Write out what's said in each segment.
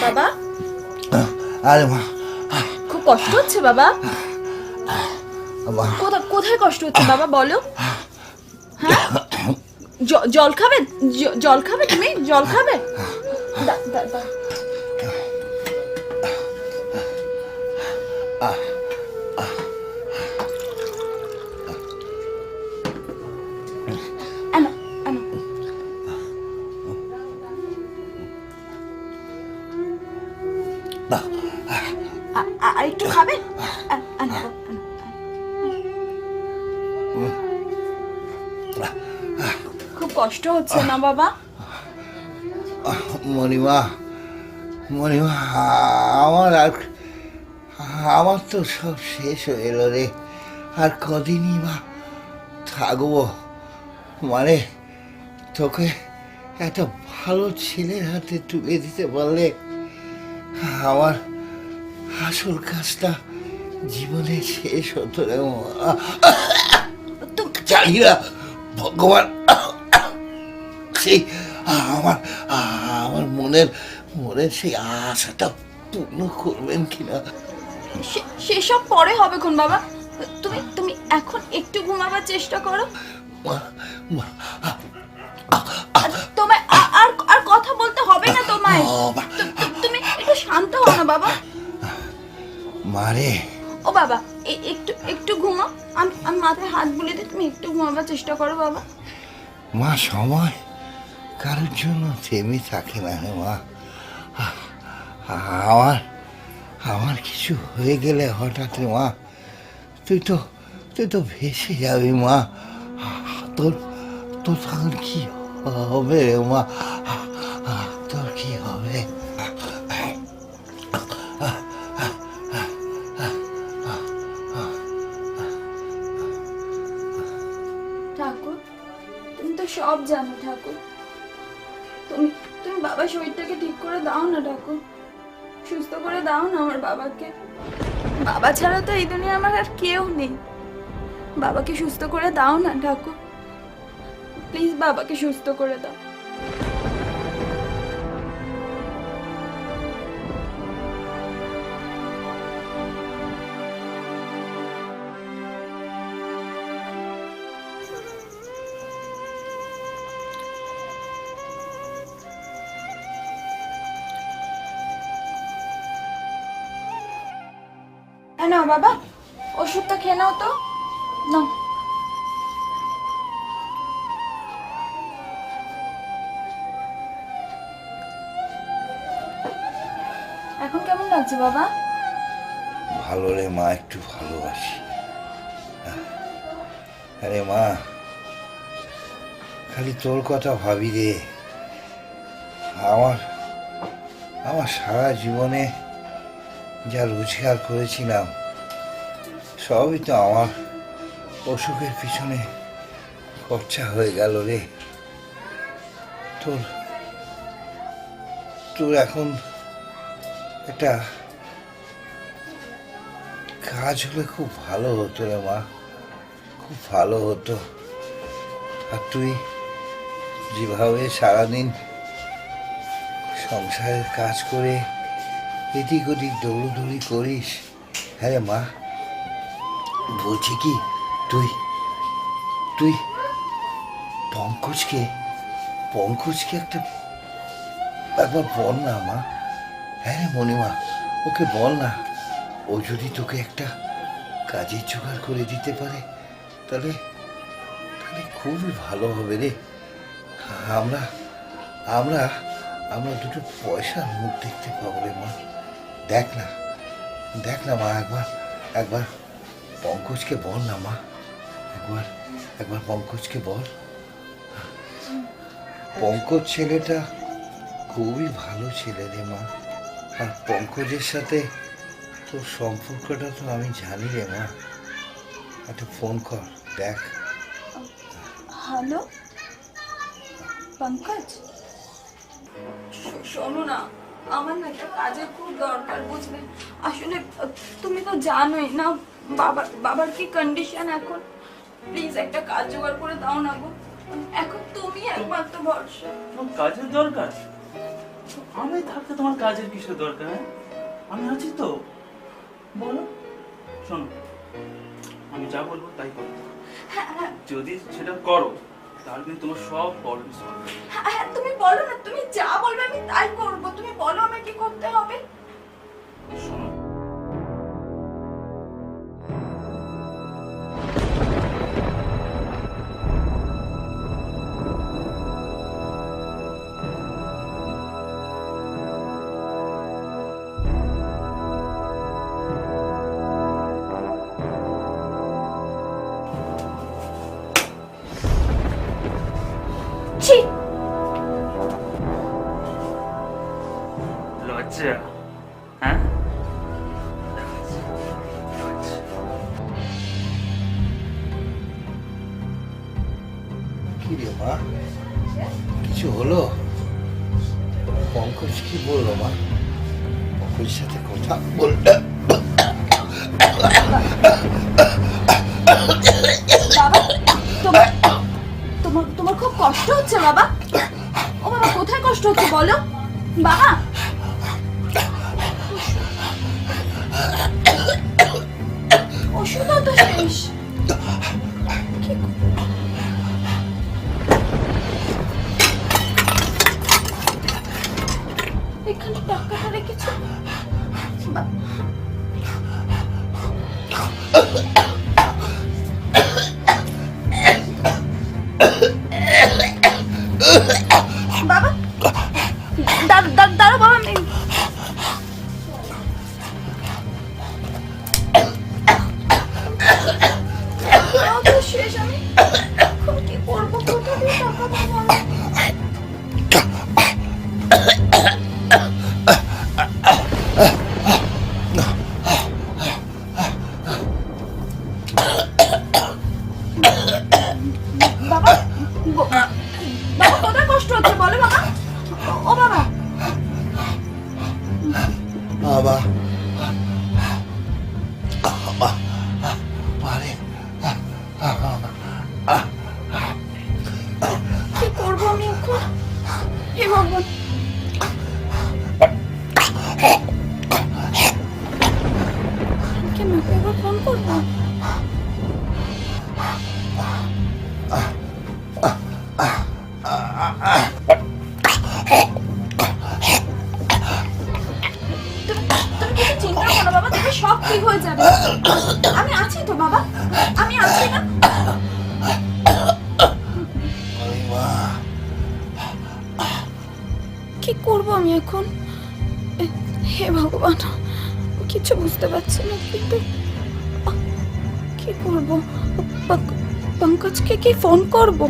বাবা, আরে মা, খুব কষ্ট হচ্ছে বাবা? কোথায় কষ্ট হচ্ছে বাবা বলো? হ্যাঁ, জল খাবে? জল খাবে? তুমি জল খাবে? আর একটু খাবে? খুব কষ্ট হচ্ছে না বাবা? মণিমা, মণিমা, আমার তো সব শেষ হয়ে এলো রে। আর কদিনই বা থাকবো? মানে তোকে একটা ভালো ছেলের হাতে তুলে দিতে পারলে আমার আসল কাজটা জীবনে শেষ হতো রে। জানি না ভগবান সেই আমার আমার মনের সেই আশাটা পূর্ণ করবেন কিনা। সেসব পরে হবে কোন বাবা। তুমি এখন একটু ঘুমাবার চেষ্টা করো। তোমায় আর কথা বলতে হবে না তোমায়। তুমি একটু শান্ত হও না বাবা। মারে ও বাবা, একটু ঘুমাও। আমি মাথায় হাত বুলিয়ে দিই, তুমি একটু ঘুমাবার চেষ্টা করো বাবা। মা, সময় কারোর জন্য থেমে থাকে না রে মা। আমার কিছু হয়ে গেলে হঠাৎ রে মা, তুই তো ভেসে যাবি মা। তোর তখন কি হবে রে মা? তোর কি হবে? ঠাকুর, তুমি তো সব জানো ঠাকুর। তুমি বাবার শরীরটাকে ঠিক করে দাও না ঠাকুর। সুস্থ করে দাও না আমার বাবাকে। বাবা ছাড়া তো এই দুনিয়া আমার আর কেউ নেই। বাবাকে সুস্থ করে দাও না ঠাকুর, প্লিজ বাবাকে সুস্থ করে দাও। নাও বাবা, ওষুধটা খেয়ে নাও তো। নাও। এখন কেমন লাগছে বাবা? ভালো রে মা, একটু ভালোবাসি। আরে মা, খালি তোর কথা ভাবি রে। আমার সারা জীবনে যা রোজগার করেছিলাম সবই তো আমার অসুখের পিছনে খরচা হয়ে গেল রে। তোর এখন একটা কাজ হলে খুব ভালো হতো রে মা, খুব ভালো হতো। আর তুই যেভাবে সারাদিন সংসারের কাজ করে এদিক ওদিক দৌড়দৌড়ি করিস, হ্যাঁ রে মা, বলছি কি তুই পঙ্কজকে একবার বল না মা। হ্যাঁ রে মণিমা, ওকে বল না। ও যদি তোকে একটা কাজের জোগাড় করে দিতে পারে তাহলে খুবই ভালো হবে রে। আমরা দুটো পয়সার মুখ দেখতে পাবো রে মা। দেখ না মা, একবার পঙ্কজকে বল না মা। একবার পঙ্কজকে বল। পঙ্কজ ছেলেটা খুবই ভালো ছেলে রে মা। আর পঙ্কজের সাথে তোর সম্পর্কটা তো আমি জানি রে মা। একটা ফোন কর, দেখ। হ্যালো পঙ্কজ, শোনো না, আমার না একটা কাজের খুব দরকার বুঝলে। আসলে তুমি তো জানোই না বাবার কি কন্ডিশন এখন। প্লিজ একটা কাজ জোগাড় করে দাও না গো, এখন তুমি একমাত্র ভরসা। তোমার কাজের দরকার? আমি থাকতে তোমার কাজের কিসের দরকার? হ্যাঁ, আমি আছি তো, বলো। শোনো, আমি যা বলবো তাই করো। হ্যাঁ, যদি সেটা করো তাহলে কিন্তু তোমার সব প্রবলেম সলভ হবে। হ্যাঁ, তুমি বলো না, তুমি যা বলবে আমি তাই করবো। তুমি বলো আমাকে কি করতে হবে। শোনো, ছি, লজ্জা, হ্যাঁ? লজ্জা। কি রে মা, কিছু হলো? পঙ্কজ কি বললো মা? পঙ্কজের সাথে কথা বলতে বাবা, তোমার তোমার খুব কষ্ট হচ্ছে বাবা? ও বাবা, কোথায় কষ্ট হচ্ছে বলো বাবা। ওষুধও তো শেষ। কি এখানে টাকাটা রেখেছো? বাবা, দাঁড়াও বাবা, আমি শেষ। আমি এখন কি করবো? কোথা দিয়ে টাকা পাবো আমি? বাবা, বাবা কোথায় কষ্ট হচ্ছে বলো বাবা। ও বাবা, বাবা পারে কি করবো আমি এখন? হে ভগবান, কেন একবার ফোন করবো? তুমি কিছু চিন্তা করো না বাবা, তুমি সব ঠিক হয়ে যাবে। আমি আছি তো বাবা, আমি আছি না? মা, কি করবো আমি এখন? হে ভগবান, কিছু বুঝতে পারছি না, কিন্তু কি করবো? পঙ্কজকে কি ফোন করবো?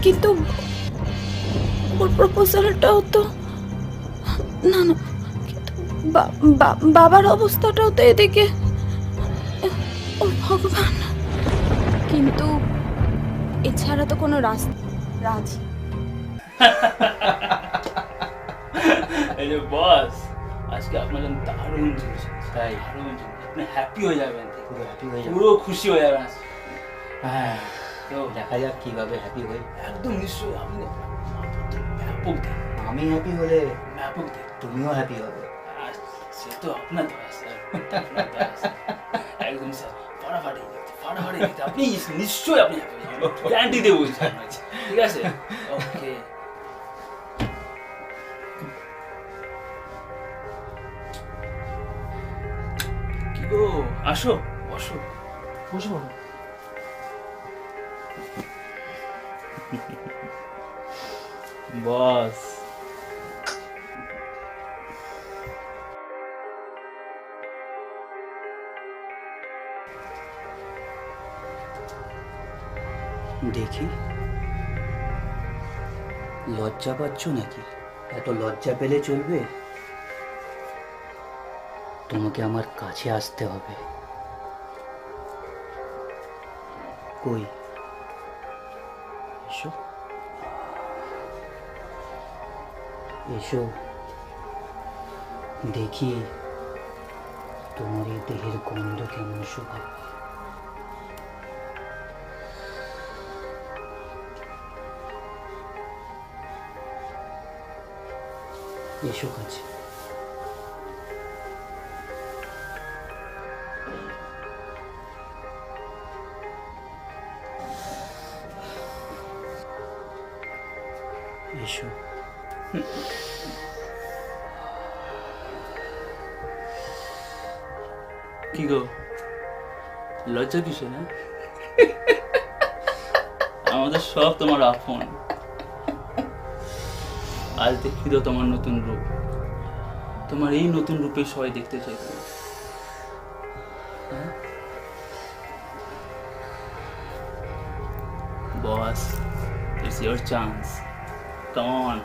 কিন্তু ওর প্রপোজালটাও তো না না, কিন্তু বাবার অবস্থাটাও তো এদিকে। ও ভগবান, কিন্তু এছাড়া তো কোনো রাস্তা। রাজি এই যে বস, আজকে আপনার জন্য দারুণ জিনিস আছে। তাই? দারুণ জিনিস, আপনি হ্যাপি হয়ে যাবেন, পুরো হ্যাপি হয়ে যাবে। পুরো খুশি হয়ে যাবেন। হ্যাঁ, তো দেখা যাক কিভাবে হ্যাপি হই। একদম নিশ্চয়ই আপনি ব্যাপক দেন, আমি হ্যাপি হলে ব্যাপক দেন। তুমিও হ্যাপি হবে। আর সে তো আপনার দয়া স্যার, আপনার দয়া স্যার। একদম স্যার, ফাটাফাটি দেখতে, ফাটাফাটি দেখতে। আপনি নিশ্চয়ই আপনি হ্যাপি হয়ে যাবেন, গ্যারান্টি দেবো স্যার। ঠিক আছে, ওকে। কি গো, আসো, বসো, বসো। বস, দেখি, লজ্জা পাচ্ছ নাকি? এত লজ্জা পেলে চলবে? তোমাকে আমার কাছে আসতে হবে। কই, এসো এসো। দেখি তোমার এই দেহের গন্ধ কেমন শোভা। এসো কাছে। এসো। কি গো, লজ্জা কিসে না? আমাদের সব তোমার আপন। আজ দেখি তো তোমার নতুন রূপ। তোমার এই নতুন রূপে সবাই দেখতে চাই। বস, it's your chance. Come on.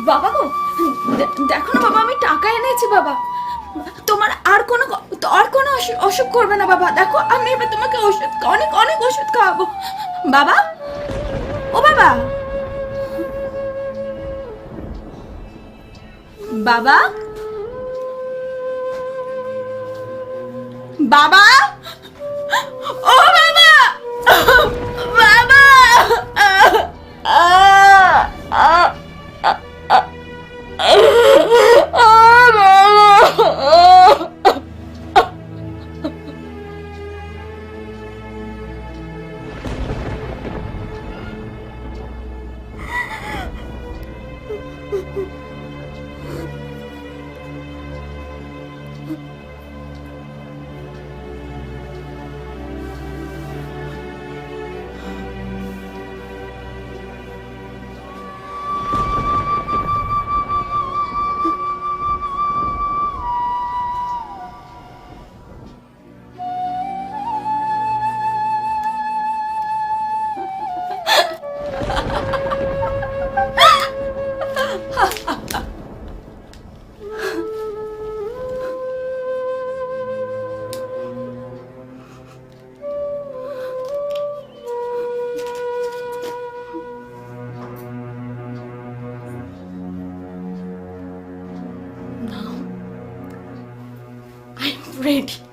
বাবা গো, দেখো না বাবা, আমি টাকা এনেছি বাবা। তোমার আর কোনো অসুখ করবে না বাবা। দেখো, আমি এবার তোমাকে ওষুধ, অনেক অনেক ওষুধ খাওয়াবো বাবা। ও বাবা, বাবা, বাবা, ও বাবা, বাবা, I'm ready.